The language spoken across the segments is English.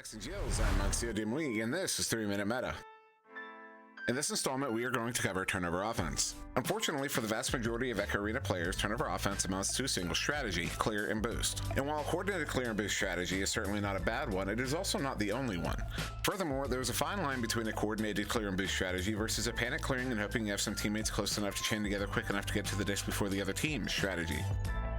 Jax and Jills, I'm Monsieur Demouy, and this is 3 Minute Meta. In this installment, we are going to cover turnover offense. Unfortunately, for the vast majority of Echo Arena players, turnover offense amounts to a single strategy, clear and boost. And while a coordinated clear and boost strategy is certainly not a bad one, it is also not the only one. Furthermore, there is a fine line between a coordinated clear and boost strategy versus a panic clearing and hoping you have some teammates close enough to chain together quick enough to get to the disc before the other team strategy.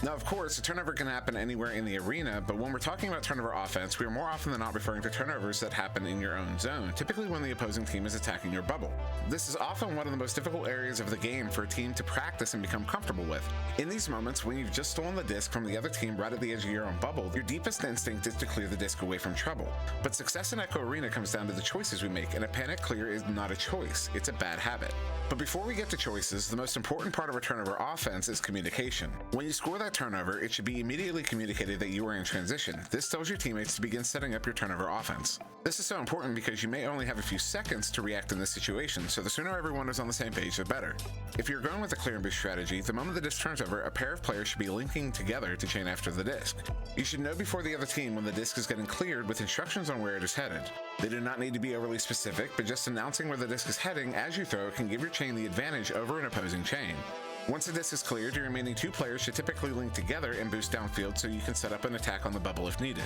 Now, of course, a turnover can happen anywhere in the arena, but when we're talking about turnover offense, we are more often than not referring to turnovers that happen in your own zone, typically when the opposing team is attacking your bubble. This is often one of the most difficult areas of the game for a team to practice and become comfortable with. In these moments, when you've just stolen the disc from the other team right at the edge of your own bubble, your deepest instinct is to clear the disc away from trouble. But success in Echo Arena comes down to the choices we make, and a panic clear is not a choice, it's a bad habit. But before we get to choices, the most important part of a turnover offense is communication. When you score that turnover, it should be immediately communicated that you are in transition. This tells your teammates to begin setting up your turnover offense. This is so important because you may only have a few seconds to react in this situation, so the sooner everyone is on the same page, the better. If you're going with a clear and boost strategy, the moment the disc turns over, a pair of players should be linking together to chain after the disc. You should know before the other team when the disc is getting cleared with instructions on where it is headed. They do not need to be overly specific, but just announcing where the disc is heading as you throw can give your chain the advantage over an opposing chain. Once the disc is cleared, your remaining two players should typically link together and boost downfield so you can set up an attack on the bubble if needed.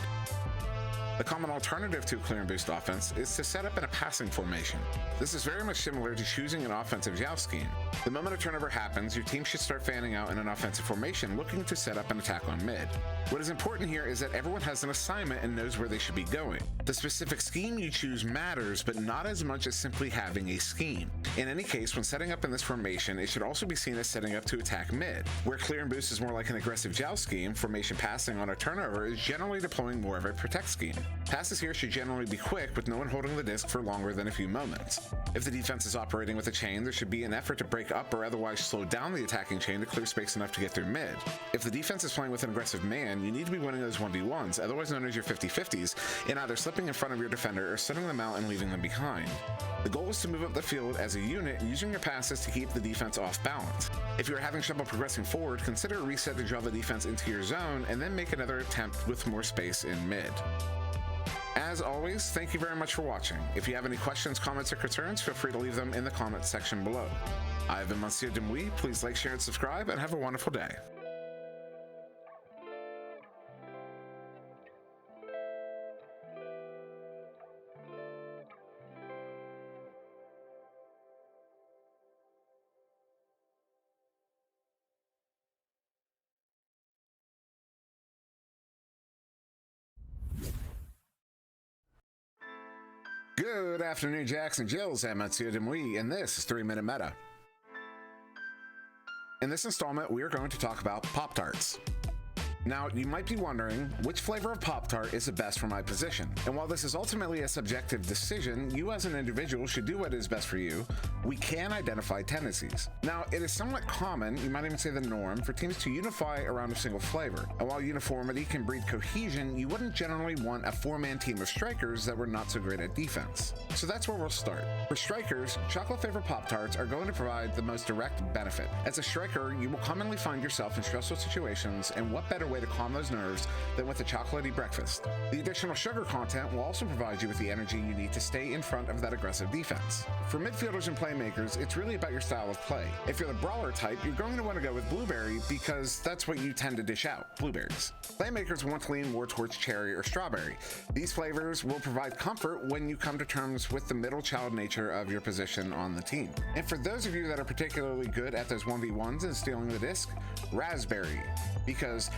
The common alternative to a clear and boost offense is to set up in a passing formation. This is very much similar to choosing an offensive joust scheme. The moment a turnover happens, your team should start fanning out in an offensive formation looking to set up an attack on mid. What is important here is that everyone has an assignment and knows where they should be going. The specific scheme you choose matters, but not as much as simply having a scheme. In any case, when setting up in this formation, it should also be seen as setting up to attack mid. Where clear and boost is more like an aggressive joust scheme, formation passing on a turnover is generally deploying more of a protect scheme. Passes here should generally be quick, with no one holding the disc for longer than a few moments. If the defense is operating with a chain, there should be an effort to break up or otherwise slow down the attacking chain to clear space enough to get through mid. If the defense is playing with an aggressive man, you need to be winning those 1v1s, otherwise known as your 50-50s, in either slipping in front of your defender or setting them out and leaving them behind. The goal is to move up the field as a unit using your passes to keep the defense off balance. If you are having trouble progressing forward, consider a reset to draw the defense into your zone and then make another attempt with more space in mid. As always, thank you very much for watching. If you have any questions, comments, or concerns, feel free to leave them in the comments section below. I have been Monsieur Demouy. Please like, share, and subscribe, and have a wonderful day. Good afternoon, Jax and Jills. I'm Monsieur Demouy, and this is 3 Minute Meta. In this installment, we are going to talk about Pop-Tarts. Now, you might be wondering, which flavor of Pop-Tart is the best for my position? And while this is ultimately a subjective decision, you as an individual should do what is best for you. We can identify tendencies. Now, it is somewhat common, you might even say the norm, for teams to unify around a single flavor. And while uniformity can breed cohesion, you wouldn't generally want a 4-man team of strikers that were not so great at defense. So that's where we'll start. For strikers, chocolate-flavored Pop-Tarts are going to provide the most direct benefit. As a striker, you will commonly find yourself in stressful situations, and what better way to calm those nerves than with a chocolatey breakfast. The additional sugar content will also provide you with the energy you need to stay in front of that aggressive defense. For midfielders and playmakers, it's really about your style of play. If you're the brawler type, you're going to want to go with blueberry because that's what you tend to dish out, blueberries. Playmakers want to lean more towards cherry or strawberry. These flavors will provide comfort when you come to terms with the middle child nature of your position on the team. And for those of you that are particularly good at those 1v1s and stealing the disc, raspberry, because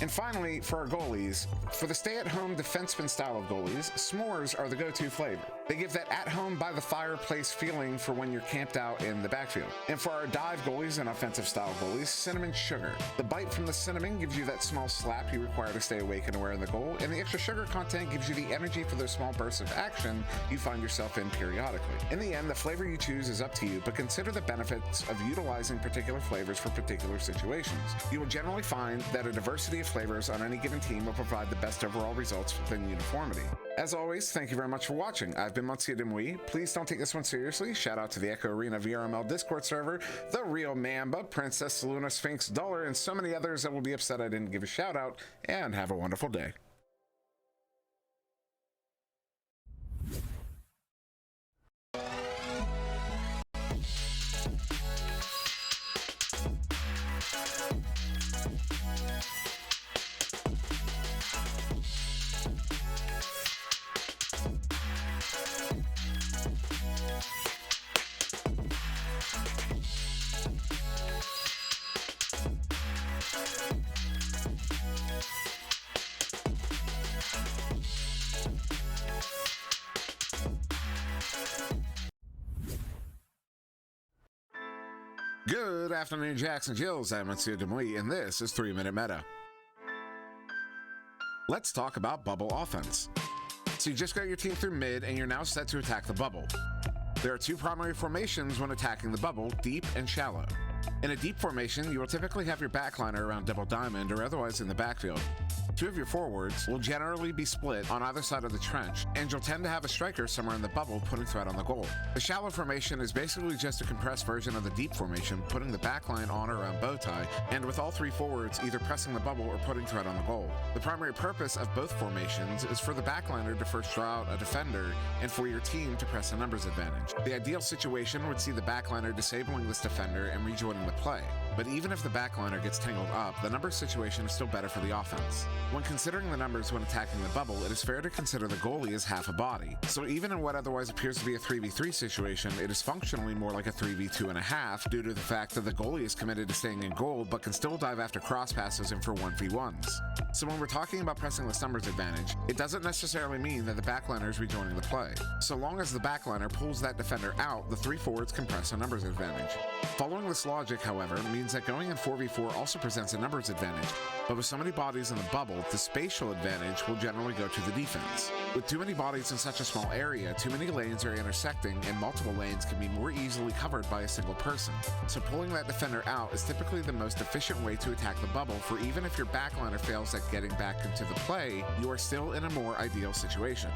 and finally, for our goalies, for the stay-at-home defenseman style of goalies, s'mores are the go-to flavor. They give that at-home by-the-fireplace feeling for when you're camped out in the backfield. And for our dive goalies and offensive style goalies, cinnamon sugar. The bite from the cinnamon gives you that small slap you require to stay awake and aware of the goal, and the extra sugar content gives you the energy for those small bursts of action you find yourself in periodically. In the end, the flavor you choose is up to you, but consider the benefits of utilizing particular flavors for particular situations. You will generally find that a diversity of flavors on any given team will provide the best overall results within uniformity. As always, thank you very much for watching. I've been Monsieur Demouy. Please don't take this one seriously. Shout out to the Echo Arena VRML Discord server, The Real Mamba, Princess Luna, Sphinx, Dollar, and so many others that will be upset I didn't give a shout out, and have a wonderful day. Good afternoon, Jacks and Jills. I'm Monsieur Demouy, and this is 3-Minute Meta. Let's talk about bubble offense. So you just got your team through mid, and you're now set to attack the bubble. There are two primary formations when attacking the bubble, deep and shallow. In a deep formation, you will typically have your backliner around double diamond or otherwise in the backfield. Two of your forwards will generally be split on either side of the trench, and you'll tend to have a striker somewhere in the bubble putting threat on the goal. The shallow formation is basically just a compressed version of the deep formation, putting the backline on or around bow tie, and with all three forwards either pressing the bubble or putting threat on the goal. The primary purpose of both formations is for the backliner to first draw out a defender, and for your team to press a numbers advantage. The ideal situation would see the backliner disabling this defender and rejoining the play. But even if the backliner gets tangled up, the numbers situation is still better for the offense. When considering the numbers when attacking the bubble, it is fair to consider the goalie as half a body. So even in what otherwise appears to be a 3v3 situation, it is functionally more like a 3v2.5 due to the fact that the goalie is committed to staying in goal but can still dive after cross passes and for 1v1s. So when we're talking about pressing this numbers advantage, it doesn't necessarily mean that the backliner is rejoining the play. So long as the backliner pulls that defender out, the three forwards can press a numbers advantage. Following this logic, however, means that going in 4v4 also presents a numbers advantage, but with so many bodies in the bubble, the spatial advantage will generally go to the defense. With too many bodies in such a small area, too many lanes are intersecting, and multiple lanes can be more easily covered by a single person. So pulling that defender out is typically the most efficient way to attack the bubble, for even if your backliner fails at getting back into the play, you are still in a more ideal situation.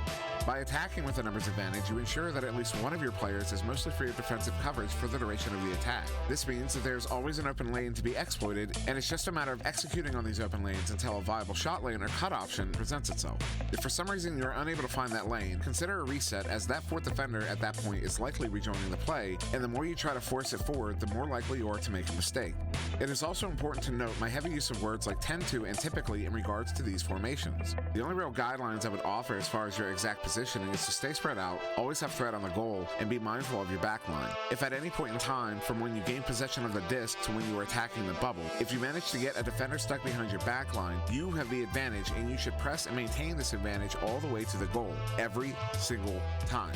By attacking with a numbers advantage, you ensure that at least one of your players is mostly free of defensive coverage for the duration of the attack. This means that there's always an open lane to be exploited, and it's just a matter of executing on these open lanes until a viable shot lane or cut option presents itself. If for some reason you're unable to find that lane, consider a reset, as that fourth defender at that point is likely rejoining the play, and the more you try to force it forward, the more likely you are to make a mistake. It is also important to note my heavy use of words like tend to and typically in regards to these formations. The only real guidelines I would offer as far as your exact positioning is to stay spread out, always have threat on the goal, and be mindful of your backline. If at any point in time, from when you gain possession of the disc to when you are attacking the bubble, if you manage to get a defender stuck behind your backline, you have the advantage, and you should press and maintain this advantage all the way to the goal, every single time.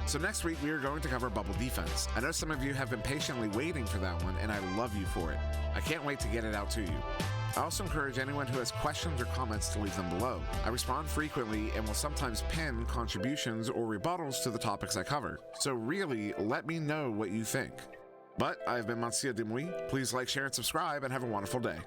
So next week, we are going to cover bubble defense. I know some of you have been patiently waiting for that one, and I love you for it. I can't wait to get it out to you. I also encourage anyone who has questions or comments to leave them below. I respond frequently and will sometimes pin contributions or rebuttals to the topics I cover. So really, let me know what you think. But I've been Monsieur Demouy. Please like, share, and subscribe, and have a wonderful day.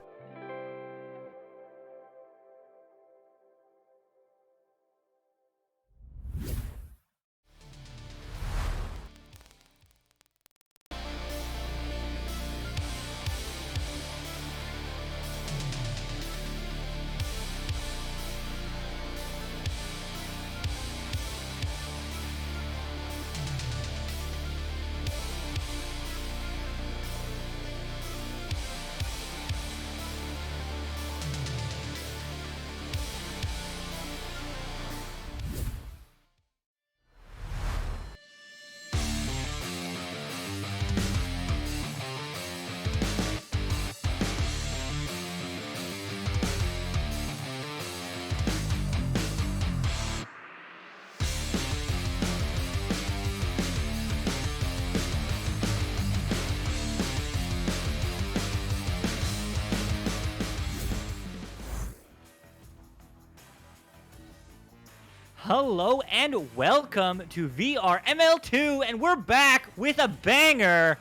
Hello and welcome to VRML 2, and we're back with a banger.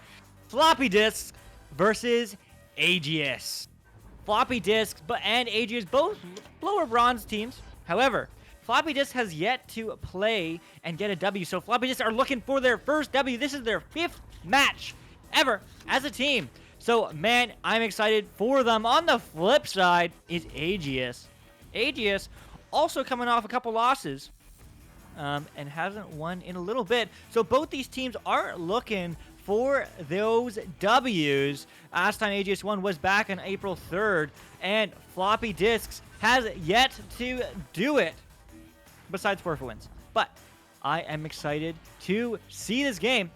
Floppy disks versus Aegis. Floppy Disks and Aegis, both lower bronze teams. However, Floppy Disks has yet to play and get a W, so Floppy Disks are looking for their first W. This is their 5th match ever as a team. So, man, I'm excited for them. On the flip side is Aegis. Aegis also coming off a couple losses and hasn't won in a little bit. So both these teams are looking for those W's. Last time Aegis won was back on April 3rd, and Floppy Disks has yet to do it, besides 4 wins. But I am excited to see this game.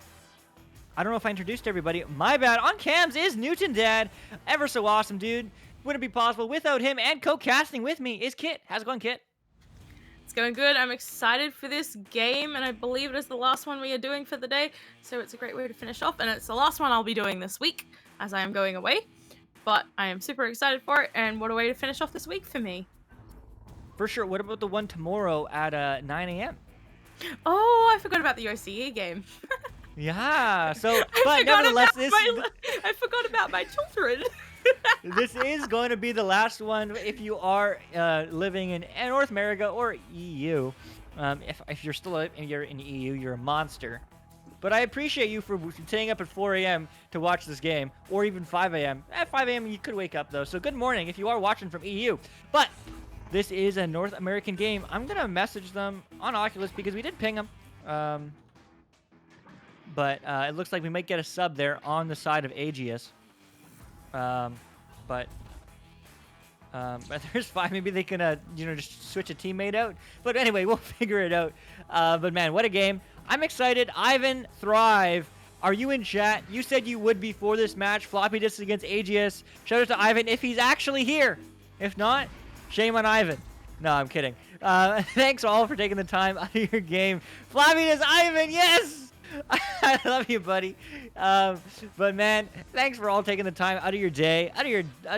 I don't know if I introduced everybody. My bad. On cams is Newton Dad. Ever so awesome, dude. Wouldn't be possible without him. And co-casting with me is Kit. How's it going, Kit? It's going good. I'm excited for this game, and I believe it is the last one we are doing for the day, so it's a great way to finish off, and it's the last one I'll be doing this week, as I am going away. But I am super excited for it, and what a way to finish off this week for me. For sure. What about the one tomorrow at 9 a.m.? Oh, I forgot about the OCE game. Yeah, so, but nevertheless, I forgot about my children. This is going to be the last one if you are living in North America or EU. If you're still you're in EU, you're a monster. But I appreciate you for staying up at 4 a.m. to watch this game, or even 5 a.m. At 5 a.m. you could wake up though, so good morning if you are watching from EU. But this is a North American game. I'm gonna message them on Oculus because we did ping them. But it looks like we might get a sub there on the side of Aegis. But there's 5. Maybe they can, just switch a teammate out. But anyway, we'll figure it out. But man, what a game. I'm excited. Ivan, Thrive, are you in chat? You said you would be for this match. Floppy Disks against Aegis. Shout out to Ivan if he's actually here. If not, shame on Ivan. No, I'm kidding. Thanks all for taking the time out of your game. Floppy Disks, Ivan, yes! I love you, buddy. But man, thanks for all taking the time out of your day, out of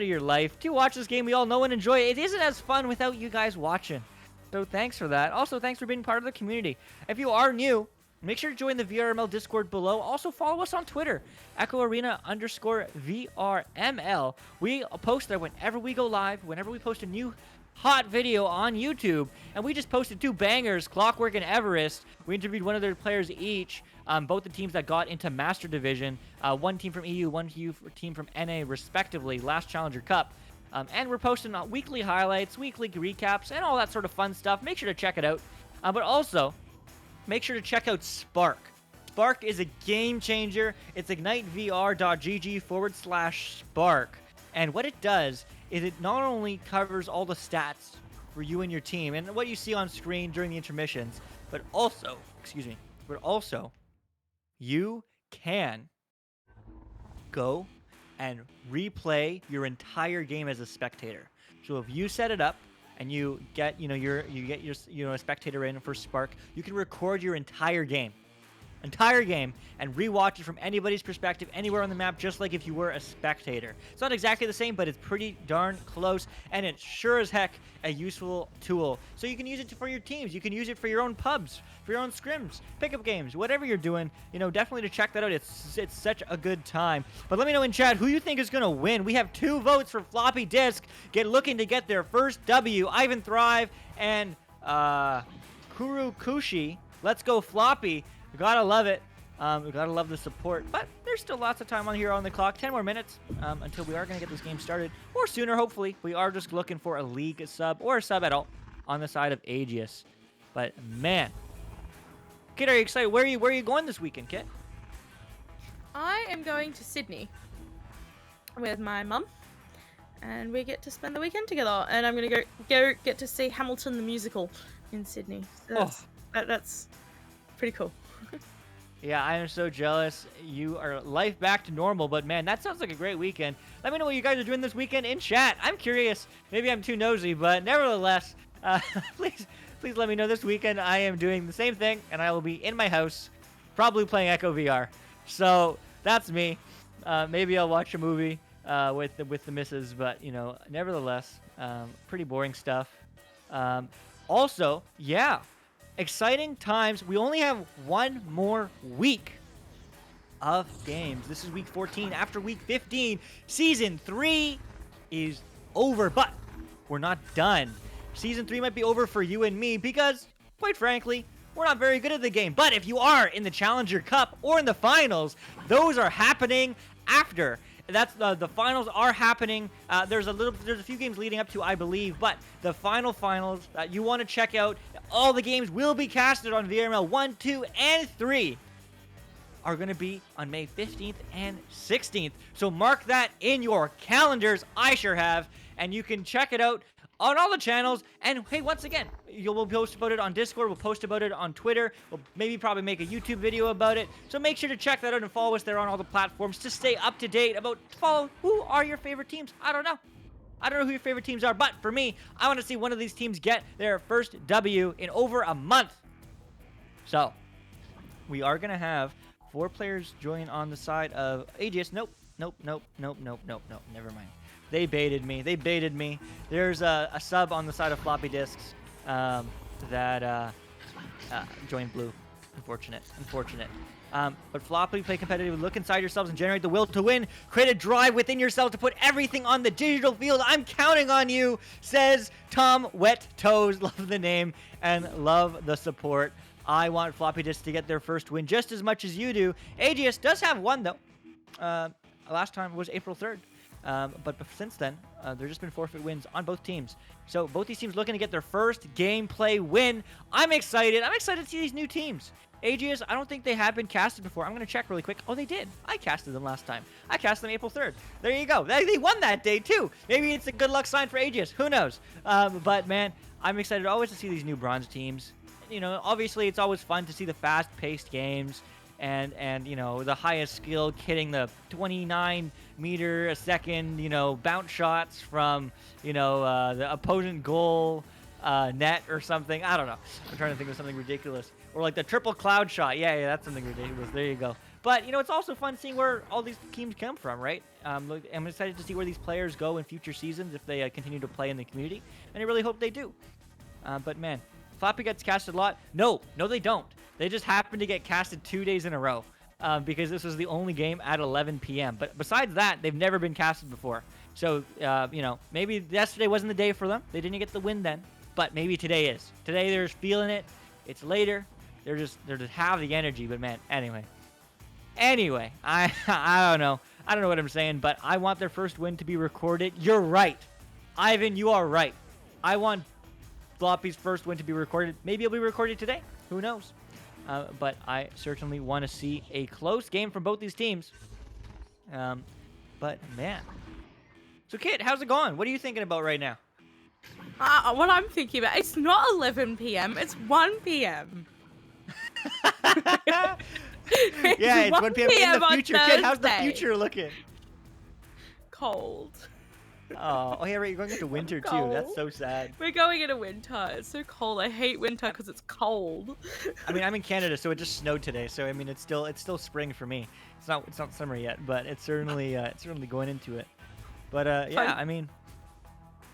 your life to watch this game. We all know and enjoy it. It isn't as fun without you guys watching. So thanks for that. Also, thanks for being part of the community. If you are new, make sure to join the VRML Discord below. Also, follow us on Twitter, EchoArena_VRML. We post there whenever we go live, whenever we post a new hot video on YouTube, and we just posted 2 bangers, Clockwork and Everest. We interviewed one of their players each, both the teams that got into Master Division, one team from EU, one team from NA respectively, last Challenger Cup. And we're posting weekly highlights, weekly recaps, and all that sort of fun stuff. Make sure to check it out. But also, make sure to check out Spark. Spark is a game changer. It's ignitevr.gg/Spark. And what it does is it not only covers all the stats for you and your team and what you see on screen during the intermissions, but also, you can go and replay your entire game as a spectator. So if you set it up and you get, a spectator in for Spark, you can record your entire game and rewatch it from anybody's perspective anywhere on the map, just like if you were a spectator. It's not exactly the same, but it's pretty darn close, and it's sure as heck a useful tool. So you can use it for your teams, you can use it for your own pubs, for your own scrims, pickup games, whatever you're doing. Definitely to check that out. It's such a good time. But let me know in chat who you think is gonna win. We have 2 votes for Floppy Disk looking to get their first W. Ivan Thrive and Kuru Kushi. Let's go Floppy. We gotta love it. We gotta love the support. But there's still lots of time on here on the clock. 10 more minutes until we are gonna get this game started, or sooner, hopefully. We are just looking for a league sub or a sub at all on the side of Aegis. But man, Kit, are you excited? Where are you going this weekend, Kit? I am going to Sydney with my mum, and we get to spend the weekend together. And I'm gonna go get to see Hamilton the musical in Sydney. So that's pretty cool. Yeah, I am so jealous. You are life back to normal, but man, that sounds like a great weekend. Let me know what you guys are doing this weekend in chat. I'm curious. Maybe I'm too nosy, but nevertheless, please let me know this weekend. I am doing the same thing, and I will be in my house, probably playing Echo VR. So that's me. Maybe I'll watch a movie with the missus, but nevertheless, pretty boring stuff. Also, yeah. Exciting times. We only have 1 more week of games. This is week 14. After week 15, season 3 is over, but we're not done. Season 3 might be over for you and me because, quite frankly, we're not very good at the game. But if you are in the Challenger Cup or in the finals, those are happening after. That's the finals are happening. There's a few games leading up to, I believe, but the finals you want to check out. All the games will be casted on VRML 1, 2, and 3. Are going to be on May 15th and 16th. So mark that in your calendars. I sure have. And you can check it out on all the channels. And hey, once again, we'll post about it on Discord. We'll post about it on Twitter. We'll probably make a YouTube video about it. So make sure to check that out and follow us there on all the platforms to stay up to date about who are your favorite teams. I don't know. I don't know who your favorite teams are, but for me, I want to see one of these teams get their first W in over a month. So we are going to have 4 players join on the side of Aegis. Nope. Never mind. They baited me. There's a sub on the side of Floppy Disks that joined blue. Unfortunate. But Floppy, play competitive. Look inside yourselves and generate the will to win. Create a drive within yourself to put everything on the digital field. I'm counting on you, says Tom Wet Toes. Love the name and love the support. I want Floppy Disks to get their first win just as much as you do. Aegis does have one, though. Last time was April 3rd. But since then, there's just been forfeit wins on both teams. So both these teams looking to get their first gameplay win. I'm excited. I'm excited to see these new teams. Aegis, I don't think they have been casted before. I'm going to check really quick. Oh, they did. I casted them last time. I casted them April 3rd. There you go. They won that day, too. Maybe it's a good luck sign for Aegis. Who knows? But, man, I'm excited always to see these new bronze teams. You know, obviously, it's always fun to see the fast-paced games and you know, the highest skill hitting the 29 meter a second, you know, bounce shots from, you know, the opponent goal net or something. I don't know. I'm trying to think of something ridiculous. Or like the triple cloud shot. Yeah, that's something ridiculous. There you go. But, you know, it's also fun seeing where all these teams come from, right? I'm excited to see where these players go in future seasons if they continue to play in the community. And I really hope they do. But, man, Floppy gets casted a lot. No, they don't. They just happened to get casted 2 days in a row because this was the only game at 11 p.m. But besides that, they've never been casted before. So, you know, maybe yesterday wasn't the day for them. They didn't get the win then. But maybe today is. Today they're just feeling it. It's later. They're just have the energy. But, man, anyway, I don't know. I don't know what I'm saying, but I want their first win to be recorded. You're right. Ivan, you are right. I want Floppy's first win to be recorded. Maybe it'll be recorded today. Who knows? But I certainly want to see a close game from both these teams. But, man. So, Kit, how's it going? What are you thinking about right now? What I'm thinking about, it's not 11 p.m., it's 1 p.m. Yeah, it's 1 p.m. in the future. Kit, how's the future looking? Cold. Oh yeah, right. You're going into winter too. That's so sad. We're going into winter. It's so cold. I hate winter because it's cold. I mean, I'm in Canada, so it just snowed today. So I mean, it's still spring for me. It's not summer yet, but it's certainly going into it. But yeah, I mean,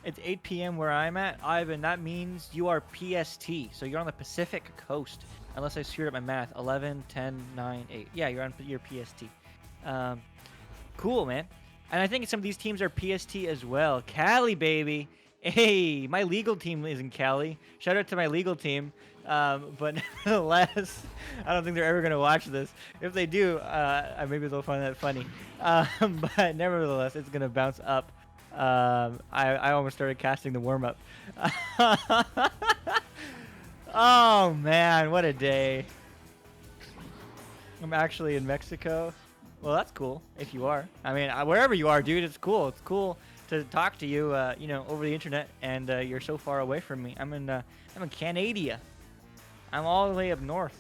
it's 8 p.m. where I'm at, Ivan. That means you are PST, so you're on the Pacific Coast. Unless I screwed up my math. 11, 10, 9, 8. Yeah, you're on your PST. Cool, man. And I think some of these teams are PST as well. Cali, baby. Hey, my legal team is in Cali. Shout out to my legal team. But nevertheless, I don't think they're ever going to watch this. If they do, maybe they'll find that funny. But nevertheless, it's going to bounce up. I almost started casting the warm-up. Oh, man, what a day. I'm actually in Mexico. Well, that's cool, if you are. I mean, wherever you are, dude, it's cool. It's cool to talk to you, you know, over the internet, and you're so far away from me. I'm in Canada. I'm all the way up north.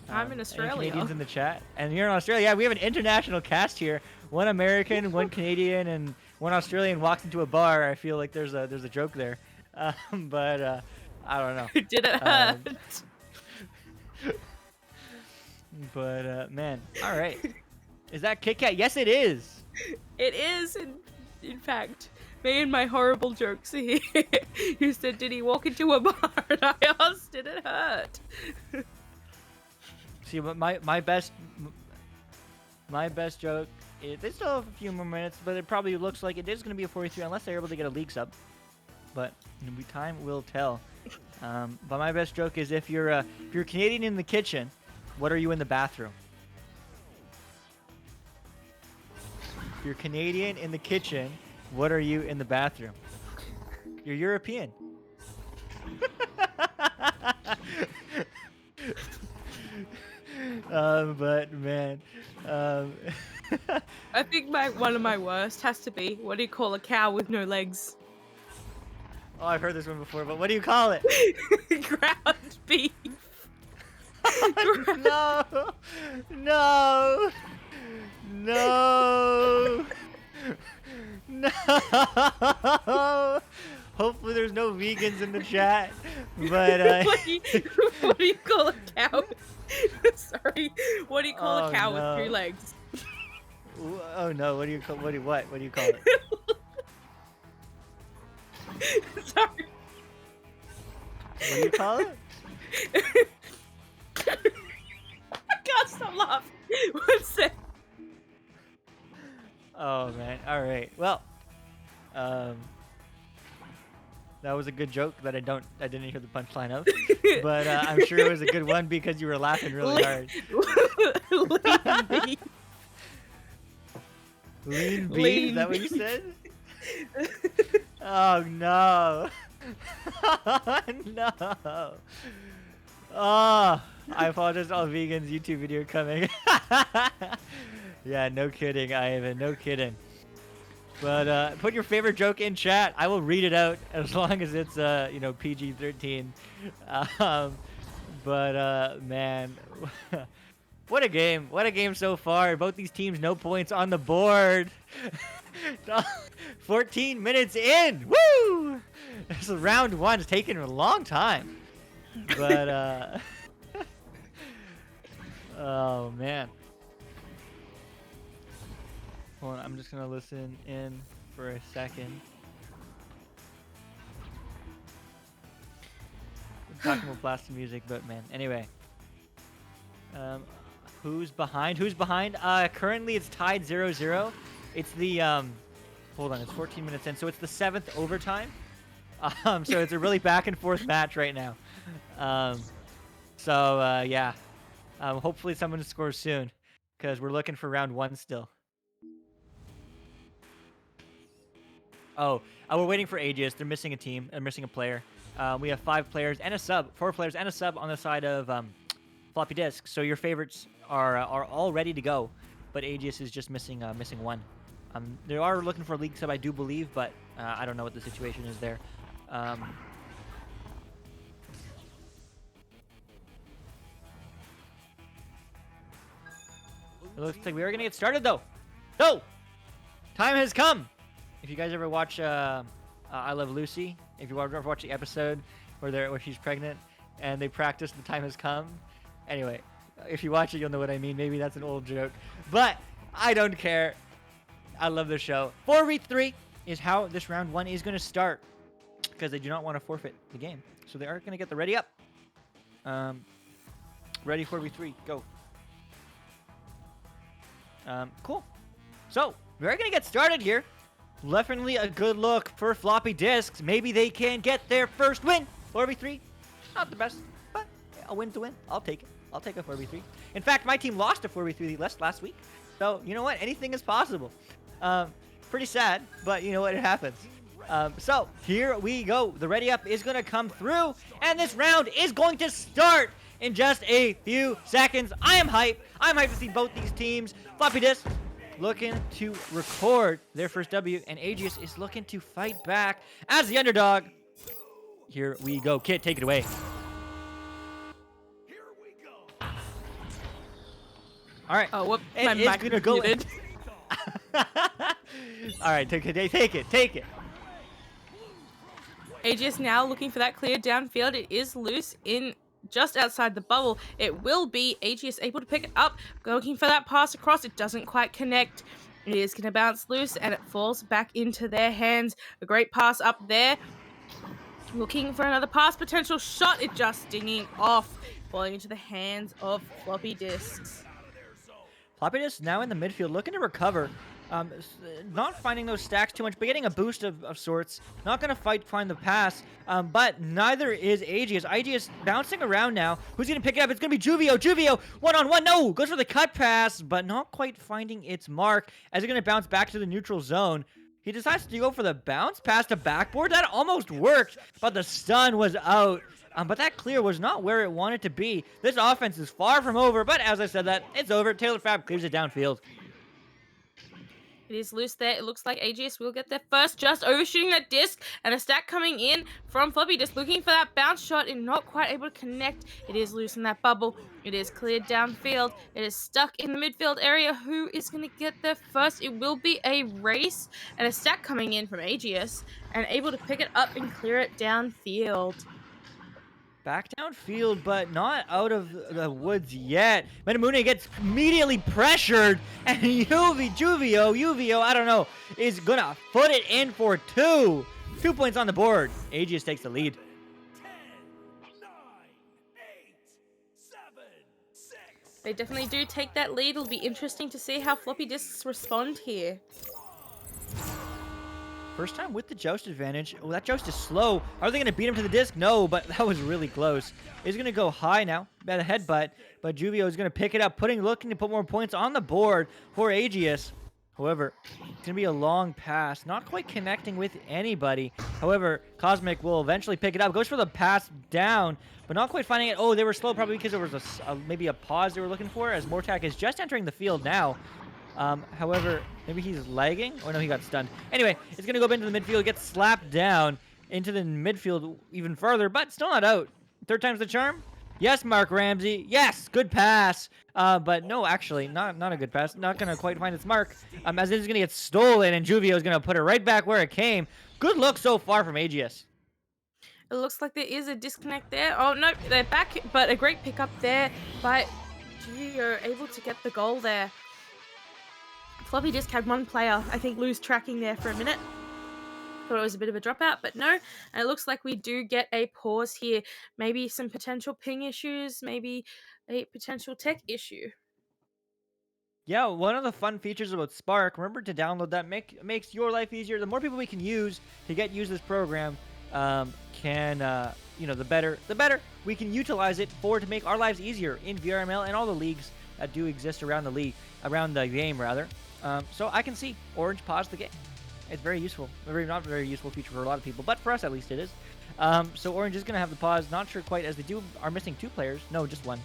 I'm in Australia. Any Canadians in the chat? And you're in Australia. Yeah, we have an international cast here. One American, one Canadian, and one Australian walks into a bar. I feel like there's a joke there. But I don't know. Did it hurt? But man, all right. Is that KitKat? Yes, it is. It is, in fact. Me and my horrible jokes here. You said, did he walk into a bar? And I asked, did it hurt? See, but my best joke they still have a few more minutes, but it probably looks like it is going to be a 4v3 unless they're able to get a league sub. But time will tell. But my best joke is if you're Canadian in the kitchen, what are you in the bathroom? If you're Canadian in the kitchen, what are you in the bathroom? You're European. But man, I think one of my worst has to be, what do you call a cow with no legs? oh, I've heard this one before, but what do you call it? Ground beef. No, no, no, no. Hopefully there's no vegans in the chat, but what do you call a cow? Sorry, what do you call a cow no. with 2 legs? Oh no, what do you call it? Sorry. What do you call it? I can't stop laughing. One sec. Oh man, all right. Well, that was a good joke that I didn't hear the punchline of, but I'm sure it was a good one because you were laughing really hard. Lean beef. Lean beef? Lean Is that what you beef. said? Oh no. No. Oh, I apologize to all vegans. YouTube video coming. Yeah, no kidding, Ivan. No kidding. But put your favorite joke in chat. I will read it out as long as it's PG-13. Man, what a game! What a game so far. Both these teams, no points on the board. 14 minutes in. Woo! This is round 1. It's taken a long time. But oh man. Hold on, I'm just gonna listen in for a second. I'm talking about blasting music, but man, anyway. Who's behind? Currently it's tied 0-0. It's the hold on, it's 14 minutes in, so it's the 7th overtime. So it's a really back and forth match right now. Yeah. Hopefully someone scores soon, because we're looking for round 1 still. Oh, we're waiting for Aegis. They're missing a team. They're missing a player. We have 4 players and a sub on the side of Floppy Disk. So your favorites are all ready to go, but Aegis is just missing one. They are looking for a league sub, I do believe, but I don't know what the situation is there. It looks like we are gonna get started though. So, time has come. If you guys ever watch I Love Lucy, if you ever watch the episode where she's pregnant and they practice the time has come. Anyway, if you watch it, you'll know what I mean. Maybe that's an old joke, but I don't care. I love the show. 4v3 is how this round 1 is going to start, because they do not want to forfeit the game. So they are going to get the ready up. Ready 4v3, go. Cool. So we're going to get started here. Definitely a good look for Floppy Disks. Maybe they can get their first win. 4v3, not the best, but a win's a win. I'll take it. I'll take a 4v3. In fact, my team lost a 4v3 last week. So, you know what? Anything is possible. Pretty sad, but you know what? It happens. So, here we go. The ready up is going to come through, and this round is going to start in just a few seconds. I am hyped. I'm hyped to see both these teams. Floppy Disk looking to record their first W, and Aegis is looking to fight back as the underdog. Here we go. Kit, take it away. All right. Oh, whoop. My mic gonna go. muted. All right, take it. Aegis now looking for that clear downfield. It is loose in just outside the bubble. It will be Aegis able to pick it up. Looking for that pass across. It doesn't quite connect. It is going to bounce loose, and it falls back into their hands. A great pass up there. Looking for another pass potential shot. It just dinging off, falling into the hands of Floppy Disks. Floppy Disk now in the midfield, looking to recover. Not finding those stacks too much, but getting a boost of sorts. Not going to find the pass, but neither is Aegis. Aegis bouncing around now. Who's going to pick it up? It's going to be Juvio. Juvio, one-on-one. No, goes for the cut pass, but not quite finding its mark as it's going to bounce back to the neutral zone. He decides to go for the bounce pass to backboard. That almost worked, but the stun was out. But that clear was not where it wanted to be. This offense is far from over, but as I said that, it's over. Taylor Fab clears it downfield. It is loose there. It looks like Aegis will get there first, just overshooting that disc, and a stack coming in from Floppy, just looking for that bounce shot and not quite able to connect. It is loose in that bubble. It is cleared downfield. It is stuck in the midfield area. Who is going to get there first? It will be a race, and a stack coming in from Aegis, and able to pick it up and clear it downfield. Back downfield, but not out of the woods yet. Metamune gets immediately pressured, and Juvio, I don't know, is gonna put it in for 2. 2 points on the board. Aegis takes the lead. 10, 9, 8, 7, 6. They definitely do take that lead. It'll be interesting to see how Floppy Disks respond here. First time with the joust advantage. Oh, that joust is slow. Are they going to beat him to the disc? No, but that was really close. He's going to go high now. At a headbutt, but Juvio is going to pick it up, looking to put more points on the board for Aegis. However, it's going to be a long pass, not quite connecting with anybody. However, Cosmic will eventually pick it up. Goes for the pass down, but not quite finding it. Oh, they were slow, probably because there was maybe a pause they were looking for, as Mortak is just entering the field now. However, maybe he's lagging. Oh no, he got stunned. Anyway, it's gonna go into the midfield, get slapped down into the midfield even further, but still not out. 3rd time's the charm. Yes, Mark Ramsey. Yes, good pass. But no, actually, not a good pass. Not gonna quite find its mark. As it is gonna get stolen, and Juvio is gonna put it right back where it came. Good look so far from Aegis. It looks like there is a disconnect there. Oh no, they're back, but a great pickup there by Juvio, able to get the goal there. Floppy Disk had one player, I think, lose tracking there for a minute. Thought it was a bit of a dropout, but no. And it looks like we do get a pause here. Maybe some potential ping issues, maybe a potential tech issue. Yeah, one of the fun features about Spark, remember to download that, makes your life easier. The more people we can use to use this program, the better we can utilize it to make our lives easier in VRML and all the leagues that do exist around the game rather. So I can see Orange pause the game. It's very useful. Not very useful feature for a lot of people, but for us at least it is. So Orange is going to have the pause. Not sure quite, as they are missing 2 players. No, just 1.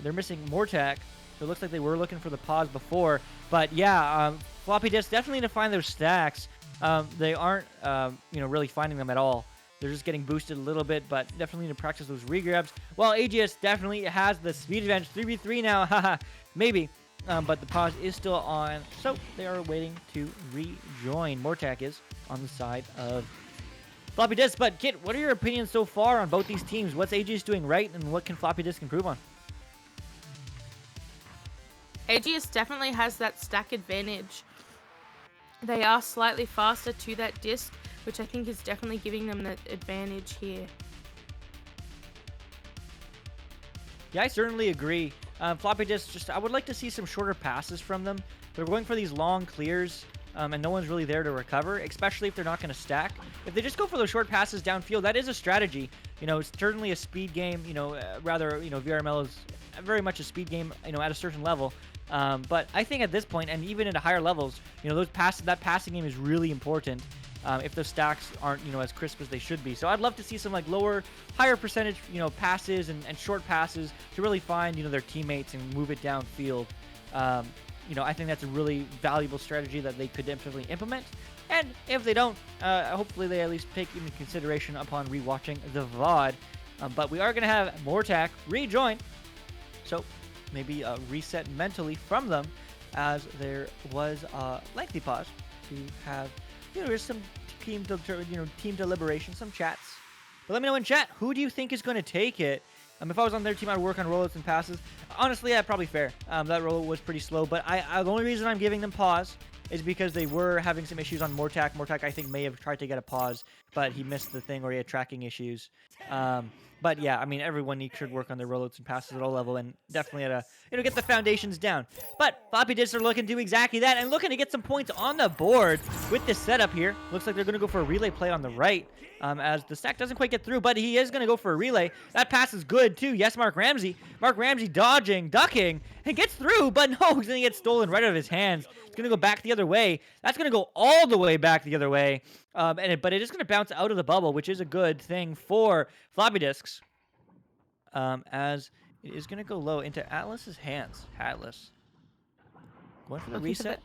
They're missing Mortak, so it looks like they were looking for the pause before. But yeah, Floppy Disk definitely to find those stacks. They aren't, really finding them at all. They're just getting boosted a little bit, but definitely need to practice those regrabs. Well, Aegis definitely has the speed advantage. 3v3 now, haha, maybe. But the pause is still on, so they are waiting to rejoin. Mortak is on the side of Floppy Disk. But Kit, what are your opinions so far on both these teams? What's Aegis doing right, and what can Floppy Disk improve on? Aegis definitely has that stack advantage. They are slightly faster to that disc, which I think is definitely giving them that advantage here. Yeah, I certainly agree. Floppy Disk, I would like to see some shorter passes from them. They're going for these long clears, and no one's really there to recover, especially if they're not going to stack. If they just go for those short passes downfield, that is a strategy. It's certainly a speed game, VRML is very much a speed game, at a certain level. But I think at this point, and even into higher levels, that passing game is really important. If those stacks aren't, as crisp as they should be. So I'd love to see some higher percentage, passes and short passes to really find, their teammates and move it downfield. I think that's a really valuable strategy that they could definitely implement. And if they don't, hopefully they at least take into consideration upon rewatching the VOD. But we are going to have Mortak rejoin. So maybe reset mentally from them, as there was a lengthy pause to have there's some team deliberation, some chats. But let me know in chat, who do you think is going to take it? If I was on their team, I'd work on rollouts and passes. Honestly, yeah, probably fair. That rollout was pretty slow, but the only reason I'm giving them pause is because they were having some issues on Mortak. Mortak, I think, may have tried to get a pause, but he missed the thing where he had tracking issues. But yeah, I mean, everyone should work on their rollouts and passes at all level, and definitely at get the foundations down. But Floppy Discs are looking to do exactly that, and looking to get some points on the board with this setup here. Looks like they're going to go for a relay play on the right, as the stack doesn't quite get through, but he is going to go for a relay. That pass is good too. Yes, Mark Ramsey. Mark Ramsey dodging, ducking, and gets through, but no, he's going to get stolen right out of his hands. It's going to go back the other way. That's going to go all the way back the other way. But it is going to bounce out of the bubble, which is a good thing for Floppy Discs. As it is going to go low into Atlas's hands. Atlas. Going for the reset.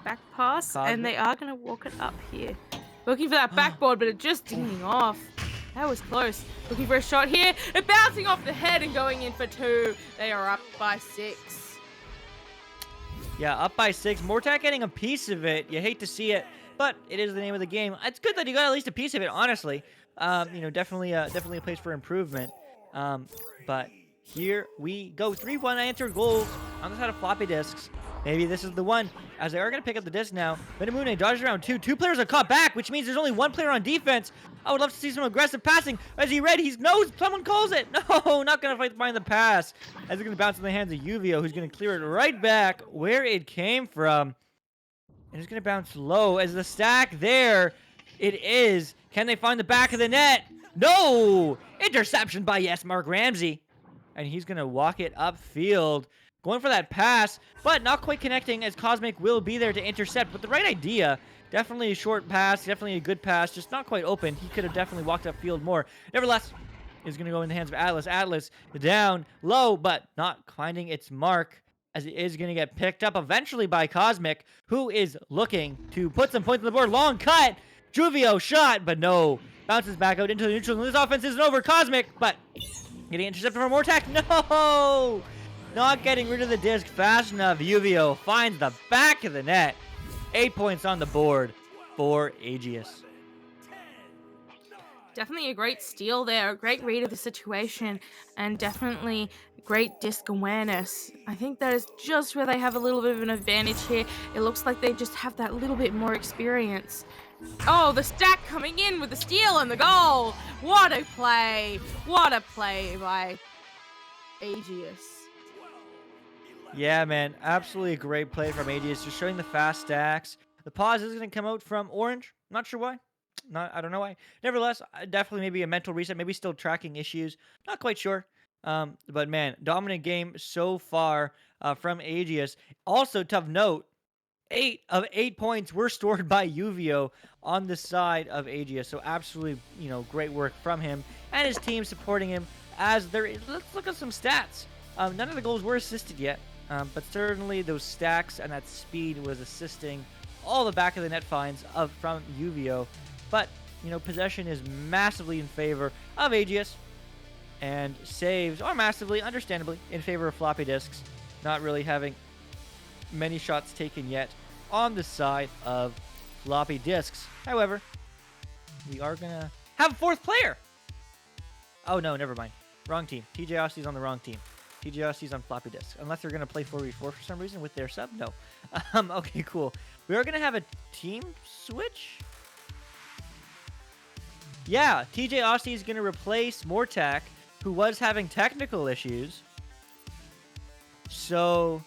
Back pass, Cosmic. and they are going to walk it up here. Looking for that backboard, but it just dinging off. That was close. Looking for a shot here. And bouncing off the head and going in for 2. They are up by 6. Yeah, up by 6. Mortak getting a piece of it. You hate to see it, but it is the name of the game. It's good that you got at least a piece of it, honestly. Definitely a place for improvement. But here we go. 3-1 unanswered goals on the side of Floppy Discs. Maybe this is the one, as they are going to pick up the disc now. Benamune dodges around 2. 2 players are caught back, which means there's only 1 player on defense. I would love to see some aggressive passing. As he read, he knows someone calls it. No, not going to find the pass. As it's going to bounce in the hands of Uvio, who's going to clear it right back where it came from. And it's going to bounce low as the stack there. It is. Can they find the back of the net? No! Interception by Yes Mark Ramsey. And he's going to walk it upfield. Going for that pass, but not quite connecting, as Cosmic will be there to intercept. With the right idea, definitely a short pass, definitely a good pass, just not quite open. He could have definitely walked upfield more. Nevertheless, is going to go in the hands of Atlas. Atlas down low, but not finding its mark, as it is going to get picked up eventually by Cosmic, who is looking to put some points on the board. Long cut, Juvio shot, but no. Bounces back out into the neutral. This offense isn't over. Cosmic, but getting intercepted from Mortak. No! Not getting rid of the disc fast enough. Uvio finds the back of the net. 8 points on the board for Aegis. Definitely a great steal there, a great read of the situation, and definitely great disc awareness. I think that is just where they have a little bit of an advantage here. It looks like they just have that little bit more experience. Oh, the stack coming in with the steal and the goal. What a play. What a play by Aegis. Yeah, man. Absolutely a great play from Aegis. Just showing the fast stacks. The pause is going to come out from Orange. Not sure why. I don't know why. Nevertheless, definitely maybe a mental reset. Maybe still tracking issues. Not quite sure. But man, dominant game so far from Aegis. Also, tough note, 8 of 8 points were stored by Uvio on the side of Aegis. So absolutely, great work from him and his team supporting him. As there is, let's look at some stats. None of the goals were assisted yet, but certainly those stacks and that speed was assisting all the back of the net finds from Uvio. But, possession is massively in favor of Aegis, and saves are massively, understandably, in favor of Floppy Discs, not really having many shots taken yet on the side of Floppy Discs. However, we are going to have a 4th player. Oh, no, never mind. Wrong team. TJ Aussie's on the wrong team. TJ Aussie's on Floppy Discs. Unless they're going to play 4v4 for some reason with their sub? No. Okay, cool. We are going to have a team switch? Yeah, TJ Aussie is going to replace Mortak, who was having technical issues. So,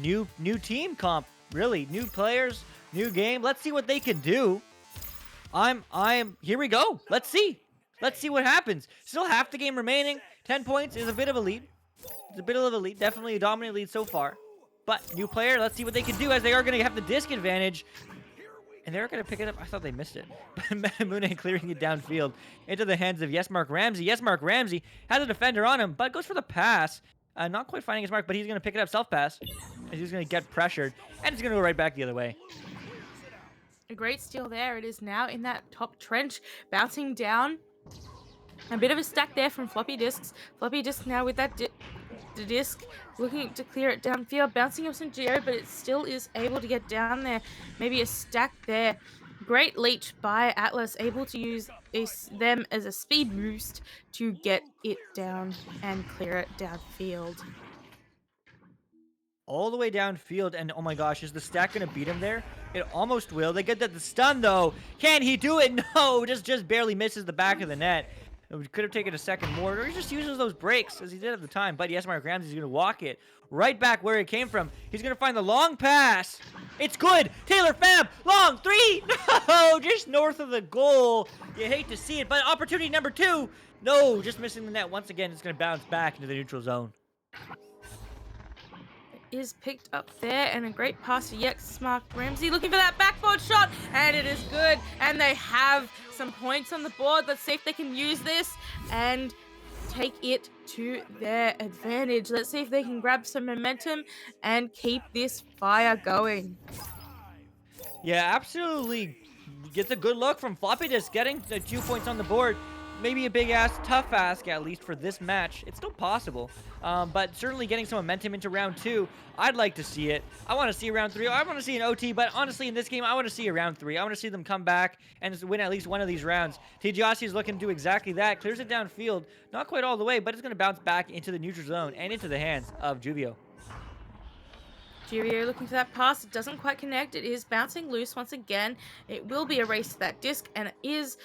new team comp, really. New players, new game. Let's see what they can do. Here we go. Let's see. Let's see what happens. Still half the game remaining. 10 points is a bit of a lead. It's a bit of a lead. Definitely a dominant lead so far. But new player, let's see what they can do, as they are going to have the disc advantage. And they're going to pick it up. I thought they missed it. Mune clearing it downfield into the hands of Yes Mark Ramsey. Yes Mark Ramsey has a defender on him, but goes for the pass. Not quite finding his mark, but he's going to pick it up self-pass. And he's going to get pressured. And it's going to go right back the other way. A great steal there. It is now in that top trench, bouncing down. A bit of a stack there from Floppy Discs. Floppy Discs now with that disc, looking to clear it downfield, bouncing off some Geo, but it still is able to get down there. Maybe a stack there. Great leech by Atlas, able to use them as a speed boost to get it down and clear it downfield. all the way downfield, and oh my gosh, is the stack gonna beat him there? It almost will. They get the stun though. Can he do it? No, just barely misses the back of the net. It could have taken a second more, or he just uses those breaks as he did at the time. But yes, Mark Ramsey's gonna walk it right back where it came from. He's gonna find the long pass. It's good. Taylor Fab, long three. No, just north of the goal. You hate to see it, but opportunity number 2. No, just missing the net once again. It's gonna bounce back into the neutral zone. Is picked up there, and a great pass to Yex. Mark Ramsey looking for that backboard shot, and it is good, and they have some points on the board. Let's see if they can use this and take it to their advantage. Let's see if they can grab some momentum and keep this fire going. Yeah, absolutely. Gets a good look from Floppy Disk, getting the 2 points on the board. Maybe a big ask, tough ask, at least for this match. It's still possible, but certainly getting some momentum into round 2. I'd like to see it. I want to see round 3. I want to see an OT, but honestly, in this game, I want to see a round 3. I want to see them come back and win at least one of these rounds. TGIASI is looking to do exactly that. Clears it downfield, not quite all the way, but it's going to bounce back into the neutral zone and into the hands of Juvio. Juvio looking for that pass. It doesn't quite connect. It is bouncing loose once again. It will be a race to that disc, and it is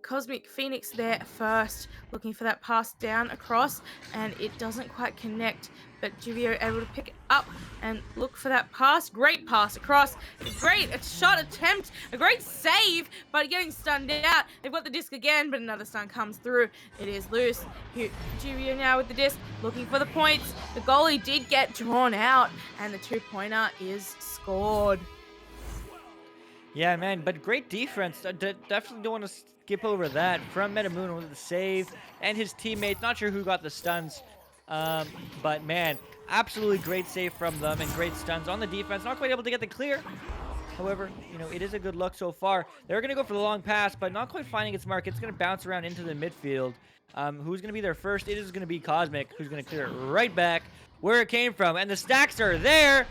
Cosmic Phoenix there first, looking for that pass down across, and it doesn't quite connect, but Juvio able to pick it up and look for that pass. Great pass across. Great a shot attempt. A great save, but getting stunned out. They've got the disc again, but another stun comes through. It is loose. Juvio now with the disc, looking for the points. The goalie did get drawn out, and the 2-pointer is scored. Yeah, man, but great defense. Definitely don't want to skip over that from Metamoon with the save and his teammates. Not sure who got the stuns, but man, absolutely great save from them and great stuns on the defense. Not quite able to get the clear. However, you know, it is a good look so far. They're going to go for the long pass, but not quite finding its mark. It's going to bounce around into the midfield. Who's going to be there first? It is going to be Cosmic, who's going to clear it right back where it came from. And the stacks are there,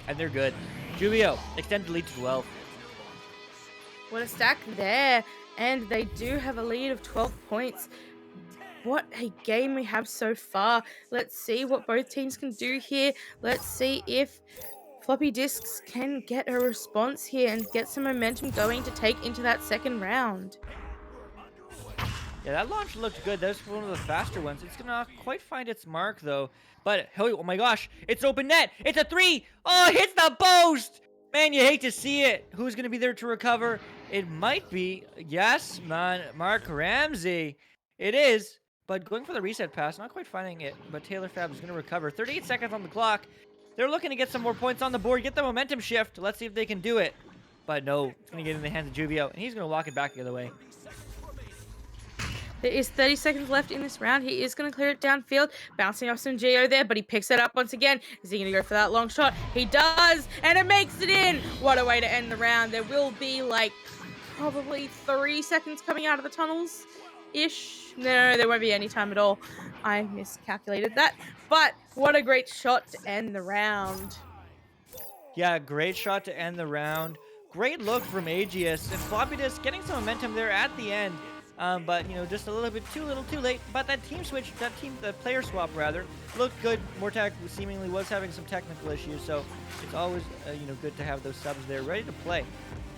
and they're good. Juvio, extend the lead to 12. What a stack there. And they do have a lead of 12 points. What a game we have so far. Let's see what both teams can do here. Let's see if Floppy Disks can get a response here and get some momentum going to take into that second round. Yeah, that launch looked good. That's one of the faster ones. It's gonna quite find its mark though. But oh my gosh, it's open net. It's a 3. Oh, it hits the post. Man, you hate to see it. Who's gonna be there to recover? It might be, yes, man, Mark Ramsey. It is, but going for the reset pass, not quite finding it. But Taylor Fab is gonna recover. 38 seconds on the clock. They're looking to get some more points on the board, get the momentum shift. Let's see if they can do it. But no, it's gonna get in the hands of Juvio, and he's gonna walk it back the other way. There is 30 seconds left in this round. He is going to clear it downfield, bouncing off some Geo there, but he picks it up once again. Is he going to go for that long shot? He does, and it makes it in. What a way to end the round. There will be like probably 3 seconds coming out of the tunnels-ish. No, there won't be any time at all. I miscalculated that, but what a great shot to end the round. Yeah, great shot to end the round. Great look from Aegis, and Floppy Disk getting some momentum there at the end. But you know, just a little bit too late. But that team switch, the player swap rather, looked good. Mortag seemingly was having some technical issues, so it's always you know, good to have those subs there ready to play.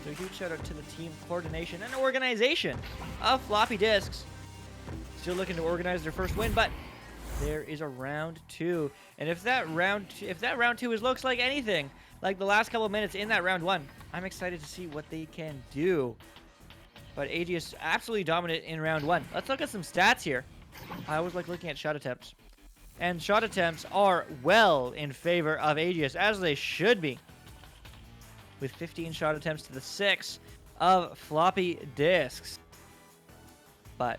So a huge shout out to the team coordination and organization of Floppy Disks. Still looking to organize their first win, but there is a round 2, and if that round 2 looks like anything like the last couple of minutes in that round 1, I'm excited to see what they can do. But Aegis absolutely dominant in round 1. Let's look at some stats here. I always like looking at shot attempts. And shot attempts are well in favor of Aegis, as they should be. With 15 shot attempts to the 6 of Floppy Disks. But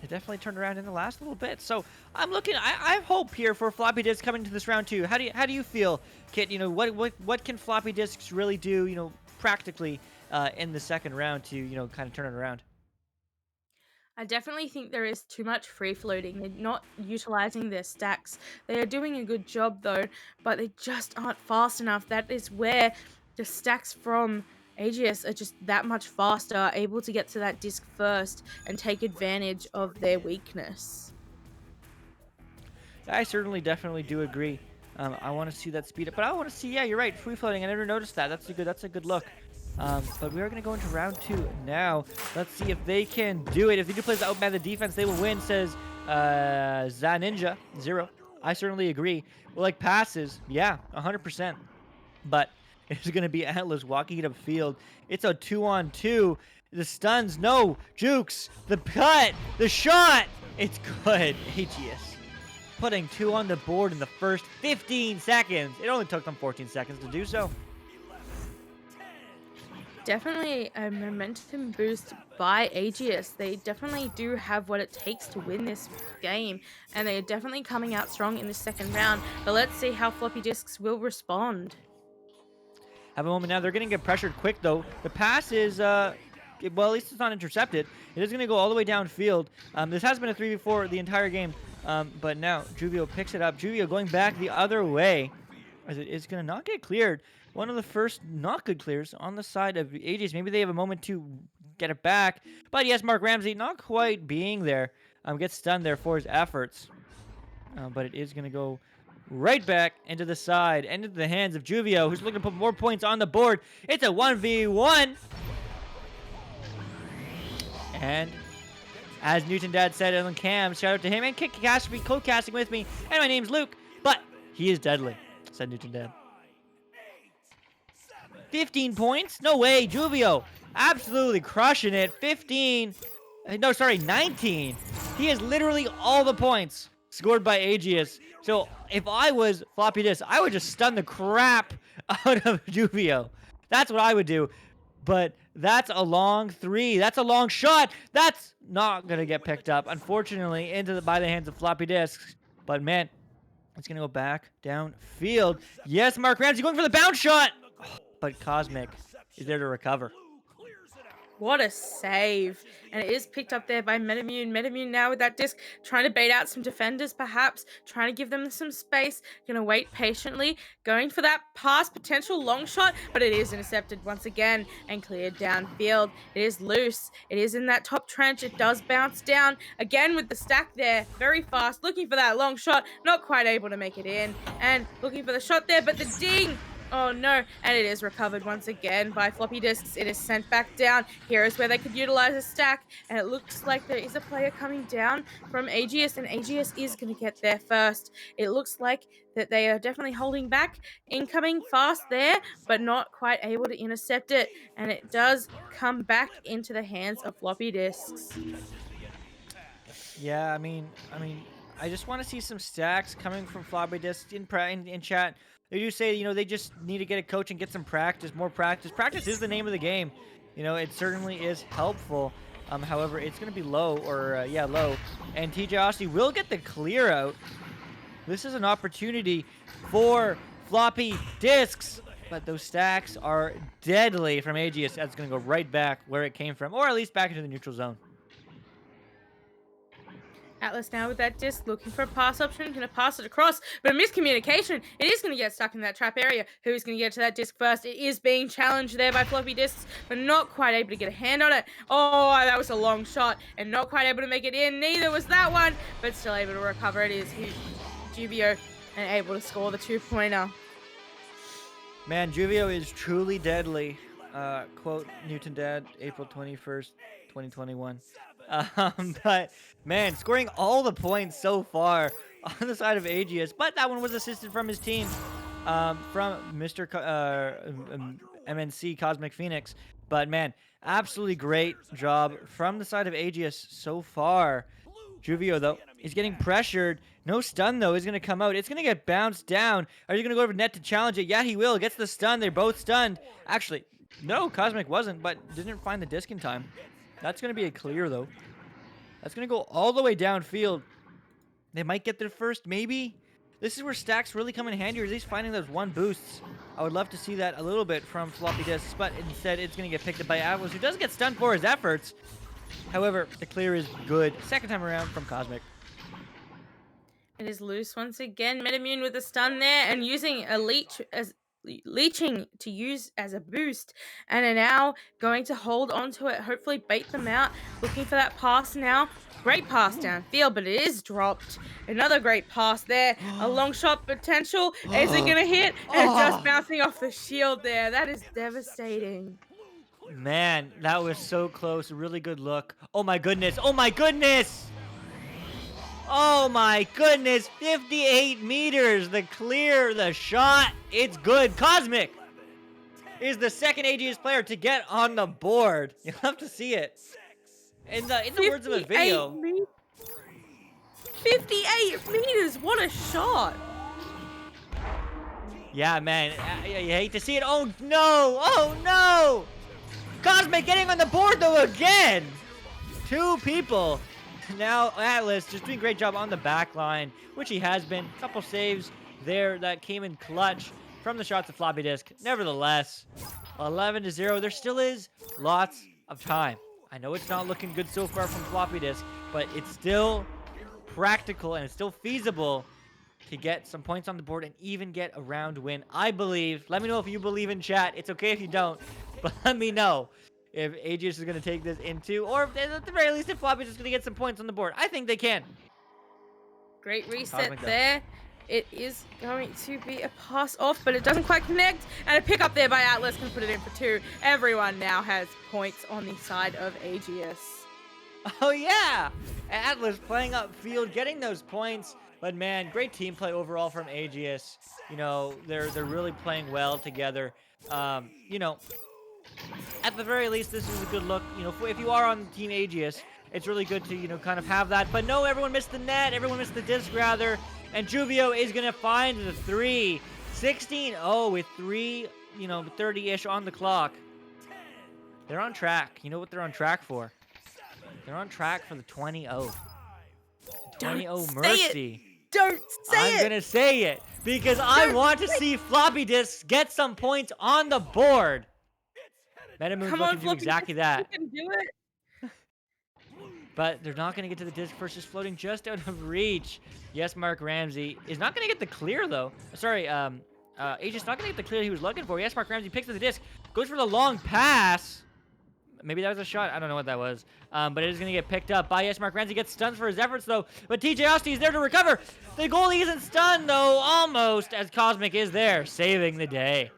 it definitely turned around in the last little bit. So I'm looking, I have hope here for Floppy Disks coming to this round 2. How do you feel, Kit? You know, what can Floppy Disks really do, you know, practically in the second round to, you know, kind of turn it around? I definitely think there is too much free floating. They're not utilizing their stacks. They are doing a good job though, but they just aren't fast enough. That is where the stacks from Aegis are just that much faster, able to get to that disc first and take advantage of their weakness. I certainly definitely do agree. I want to see that speed up, but I want to see, yeah, you're right, free floating. I never noticed that. That's a good look. But we are going to go into round 2 now. Let's see if they can do it. If they do play the outman the defense, they will win, says Zaninja 0. I certainly agree. Well, like passes, yeah, 100%. But it's going to be Atlas walking it upfield. It's a 2-on-2. The stuns, no. Jukes, the cut, the shot. It's good. Aegis putting 2 on the board in the first 15 seconds. It only took them 14 seconds to do so. Definitely a momentum boost by Aegis. They definitely do have what it takes to win this game, and they are definitely coming out strong in the second round. But let's see how Floppy Disks will respond. Have a moment now. They're going to get pressured quick, though. The pass is, well, at least it's not intercepted. It is going to go all the way downfield. This has been a 3v4 the entire game, but now Juvio picks it up. Juvio going back the other way, as it is going to not get cleared. One of the first not good clears on the side of Aegis. Maybe they have a moment to get it back. But yes, Mark Ramsey not quite being there. Gets stunned there for his efforts. But it is going to go right back into the side, and into the hands of Juvio, who's looking to put more points on the board. It's a 1v1. And as Newton Dad said on Cam, shout out to him, and KitKatastrophe co-casting with me, and my name's Luke, but he is deadly, said Newton Dad. 15 points? No way. Juvio absolutely crushing it. 19. He has literally all the points scored by Aegis. So if I was Floppy Disk, I would just stun the crap out of Juvio. That's what I would do. But that's a long 3. That's a long shot. That's not going to get picked up, unfortunately, by the hands of Floppy Disks. But man, it's going to go back downfield. Yes, Mark Ramsey going for the bounce shot. But Cosmic is there to recover. What a save. And it is picked up there by Metamune. Metamune now with that disc, trying to bait out some defenders perhaps, trying to give them some space, gonna wait patiently, going for that pass, potential long shot, but it is intercepted once again and cleared downfield. It is loose. It is in that top trench. It does bounce down. Again with the stack there, very fast, looking for that long shot, not quite able to make it in, and looking for the shot there, but the ding! Oh no, and it is recovered once again by Floppy Disks. It is sent back down. Here is where they could utilize a stack, and it looks like there is a player coming down from Aegis, and Aegis is going to get there first. It looks like that they are definitely holding back, incoming fast there, but not quite able to intercept it, and it does come back into the hands of Floppy Disks. Yeah, I mean, I just want to see some stacks coming from Floppy Disks in chat. They do say, they just need to get a coach and get some practice, more practice. Practice is the name of the game. It certainly is helpful. However, it's going to be low, low. And TJ Austin will get the clear out. This is an opportunity for Floppy Disks. But those stacks are deadly from Aegis. That's going to go right back where it came from, or at least back into the neutral zone. Atlas now with that disc, looking for a pass option, going to pass it across, but a miscommunication. It is going to get stuck in that trap area. Who's going to get to that disc first? It is being challenged there by Floppy Disks, but not quite able to get a hand on it. Oh, that was a long shot, and not quite able to make it in. Neither was that one, but still able to recover. It is Juvio, and able to score the 2-pointer. Man, Juvio is truly deadly. Quote Newton Dad, April 21st, 2021. But man, scoring all the points so far on the side of Aegis, but that one was assisted from his team, from Mr. MNC Cosmic Phoenix. But man, absolutely great job from the side of Aegis so far. Juvio, though, is getting pressured. No stun, though, is going to come out. It's going to get bounced down. Are you going to go over net to challenge it? Yeah, he will. Gets the stun. They're both stunned. Actually, no, Cosmic wasn't, but didn't find the disc in time. That's going to be a clear, though. That's going to go all the way downfield. They might get there first, maybe. This is where stacks really come in handy, or at least finding those one boosts. I would love to see that a little bit from Floppy Disks, but instead it's going to get picked up by Atlas, who does get stunned for his efforts. However, the clear is good. Second time around from Cosmic. It is loose once again. Metamune with a stun there, and using a leech as leeching to use as a boost and are now going to hold on to it, hopefully bait them out, looking for that pass now. Great pass downfield, but it is dropped. Another great pass there. A long shot potential. Is it going to hit? And just bouncing off the shield there. That is devastating. Man, that was so close. Really good look. Oh my goodness. Oh my goodness. Oh my goodness. 58 meters. The clear, the shot. It's good. Cosmic is the second Aegis player to get on the board. You'll have to see it. In the words of a video. 58 meters. What a shot. Yeah, man. You hate to see it. Oh no. Oh no. Cosmic getting on the board though again. 2 people. Now Atlas just doing a great job on the back line, which he has been. A couple saves there that came in clutch from the shots of Floppy Disk. Nevertheless, 11-0. There still is lots of time. I know it's not looking good so far from Floppy Disk, but it's still practical and it's still feasible to get some points on the board and even get a round win. I believe. Let me know if you believe in chat. It's okay if you don't, but let me know if Aegis is going to take this into, or if, at the very least, if Floppy is going to get some points on the board. I think they can. Great reset there. It is going to be a pass off, but it doesn't quite connect. And a pick up there by Atlas can put it in for 2. Everyone now has points on the side of Aegis. Oh, yeah. Atlas playing upfield, getting those points. But, man, great team play overall from Aegis. You know, they're really playing well together. You know, at the very least, this is a good look. You know, if you are on Team Aegis, it's really good to, you know, kind of have that. But no, everyone missed the net. Everyone missed the disc, rather. And Juvio is going to find the 3. 16-0 with 3, you know, 30-ish on the clock. They're on track. You know what they're on track for? They're on track for the 20-0. 20-0 Mercy. Don't say it! I'm going to say it because I want to see Floppy Disks get some points on the board. Metamoon's looking to do exactly that. You can do it. But they're not going to get to the disc first, just floating just out of reach. Yes, Mark Ramsey is not going to get the clear, though. Sorry, Aegis not going to get the clear he was looking for. Yes, Mark Ramsey picks up the disc, goes for the long pass. Maybe that was a shot. I don't know what that was. But it is going to get picked up by Yes, Mark Ramsey. Gets stunned for his efforts, though. But TJ Osti is there to recover. The goalie isn't stunned, though, almost, as Cosmic is there, saving the day.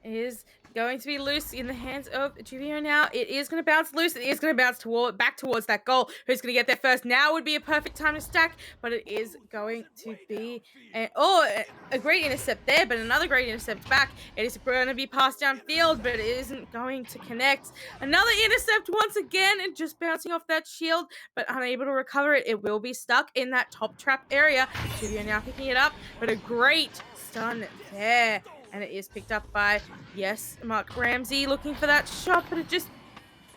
It is going to be loose in the hands of Juvio now. It is going to bounce loose. It is going to bounce back towards that goal. Who's going to get there first? Now would be a perfect time to stack, but it is going to be a great intercept there, but another great intercept back. It is going to be passed downfield, but it isn't going to connect. Another intercept once again, and just bouncing off that shield, but unable to recover it. It will be stuck in that top trap area. Juvio now picking it up, but a great stun there. And it is picked up by, yes, Mark Ramsey looking for that shot, but it just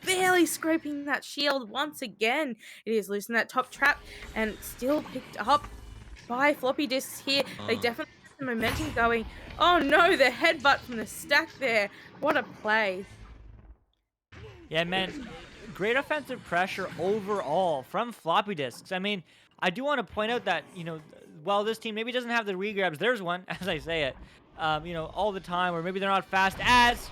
barely scraping that shield once again. It is loose in that top trap and still picked up by Floppy Disks here. They definitely have the momentum going. Oh no, the headbutt from the stack there. What a play. Yeah, man. Great offensive pressure overall from Floppy Disks. I mean, I do want to point out that, you know, while this team maybe doesn't have the regrabs, there's one, as I say it. You know, all the time, or maybe they're not fast as,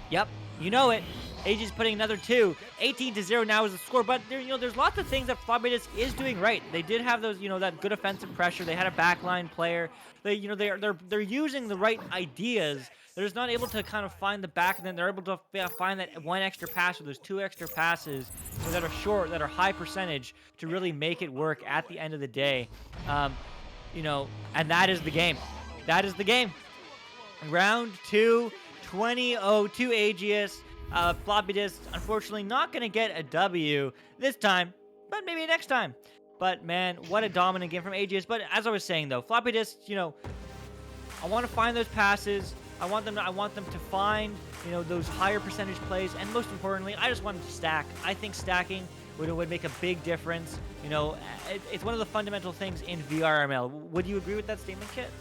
yep, you know it. Aegis putting another 2. 18-0 now is the score, but there, you know, there's lots of things that Floppy Disk is doing right. They did have those, you know, that good offensive pressure. They had a backline player. They, you know, they're using the right ideas. They're just not able to kind of find the back, and then they're able to find that one extra pass or those 2 extra passes that are short, that are high percentage to really make it work at the end of the day. You know, and that is the game. That is the game. Round 2, 20-0 to Aegis. Floppy Disk, unfortunately, not going to get a W this time, but maybe next time. But, man, what a dominant game from Aegis. But as I was saying, though, Floppy Disk, you know, I want to find those passes. I want them to find, you know, those higher percentage plays. And most importantly, I just want them to stack. I think stacking would make a big difference. You know, it's one of the fundamental things in VRML. Would you agree with that statement, Kit?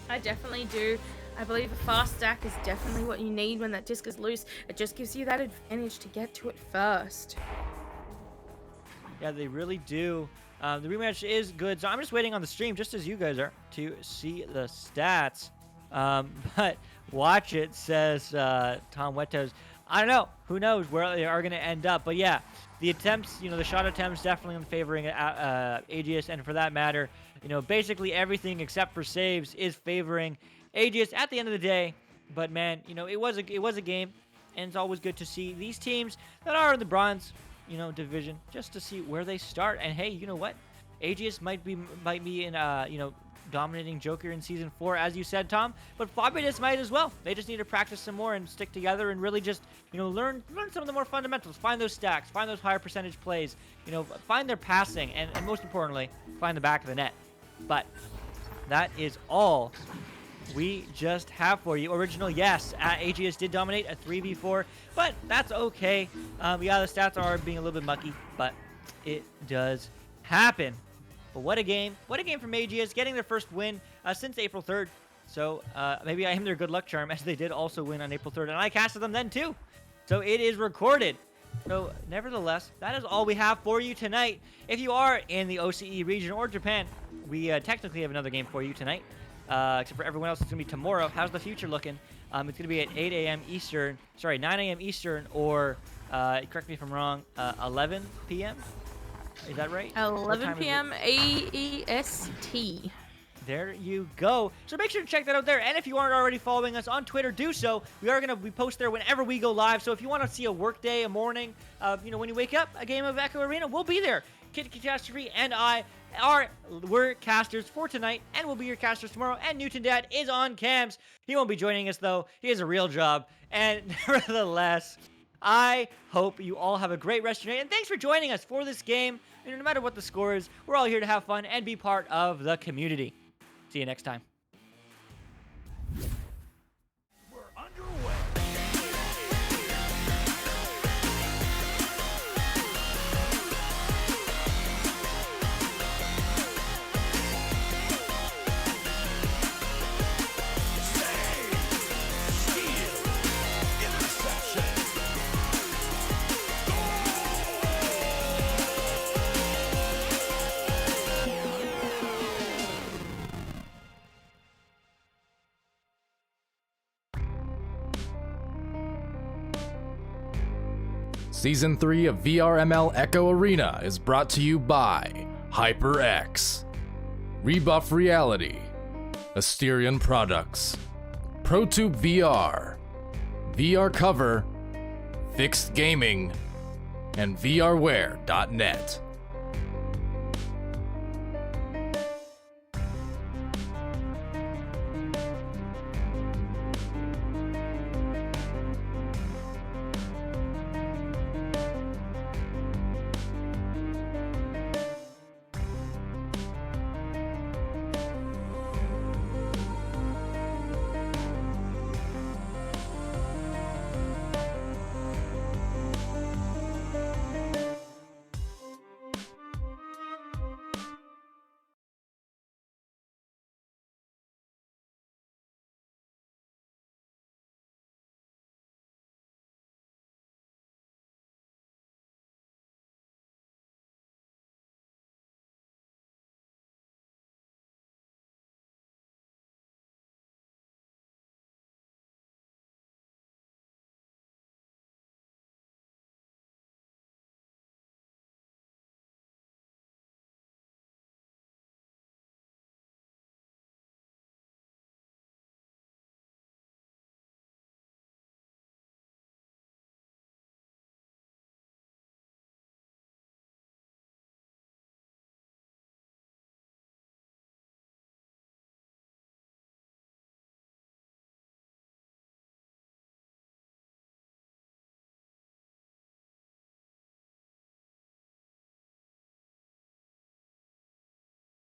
I definitely do. I believe a fast stack is definitely what you need when that disc is loose. It just gives you that advantage to get to it first. Yeah, they really do. The rematch is good, so I'm just waiting on the stream, just as you guys are, to see the stats. But watch it, says Tom Wetos. I don't know. Who knows where they are going to end up? But yeah, the attempts, the shot attempts definitely in favoring Aegis, and for that matter, basically everything except for saves is favoring Aegis at the end of the day. But man, it was a game, and it's always good to see these teams that are in the bronze, division, just to see where they start. And hey, you know what? Aegis might be in dominating Joker in Season 4, as you said, Tom, but Floppy just might as well. They just need to practice some more and stick together and really just, learn some of the more fundamentals, find those stacks, find those higher percentage plays, find their passing, and most importantly, find the back of the net. But that is all we just have for you. Original, yes, Aegis did dominate a 3v4, but that's okay. Yeah, the stats are being a little bit mucky, but it does happen. But what a game. What a game from Aegis, getting their first win since April 3rd. So maybe I am their good luck charm, as they did also win on April 3rd, and I casted them then too. So it is recorded. So nevertheless, that is all we have for you tonight. If you are in the OCE region or Japan, we technically have another game for you tonight. Except for everyone else, it's going to be tomorrow. How's the future looking? It's going to be at 8 a.m. Eastern. Sorry, 9 a.m. Eastern, or correct me if I'm wrong, 11 p.m.? Is that right? 11 p.m. AEST. There you go. So make sure to check that out there. And if you aren't already following us on Twitter, do so. We post there whenever we go live. So if you want to see a work day, a morning, when you wake up, a game of Echo Arena, we'll be there. KitKatastrophe and we're casters for tonight, and we'll be your casters tomorrow. And Newton Dad is on cams. He won't be joining us, though. He has a real job. And nevertheless, I hope you all have a great rest of your night. And thanks for joining us for this game. No matter what the score is, we're all here to have fun and be part of the community. See you next time. We're underway. Season 3 of VRML Echo Arena is brought to you by HyperX, Rebuff Reality, Asterion Products, ProTube VR, VR Cover, Fixed Gaming, and VRware.net.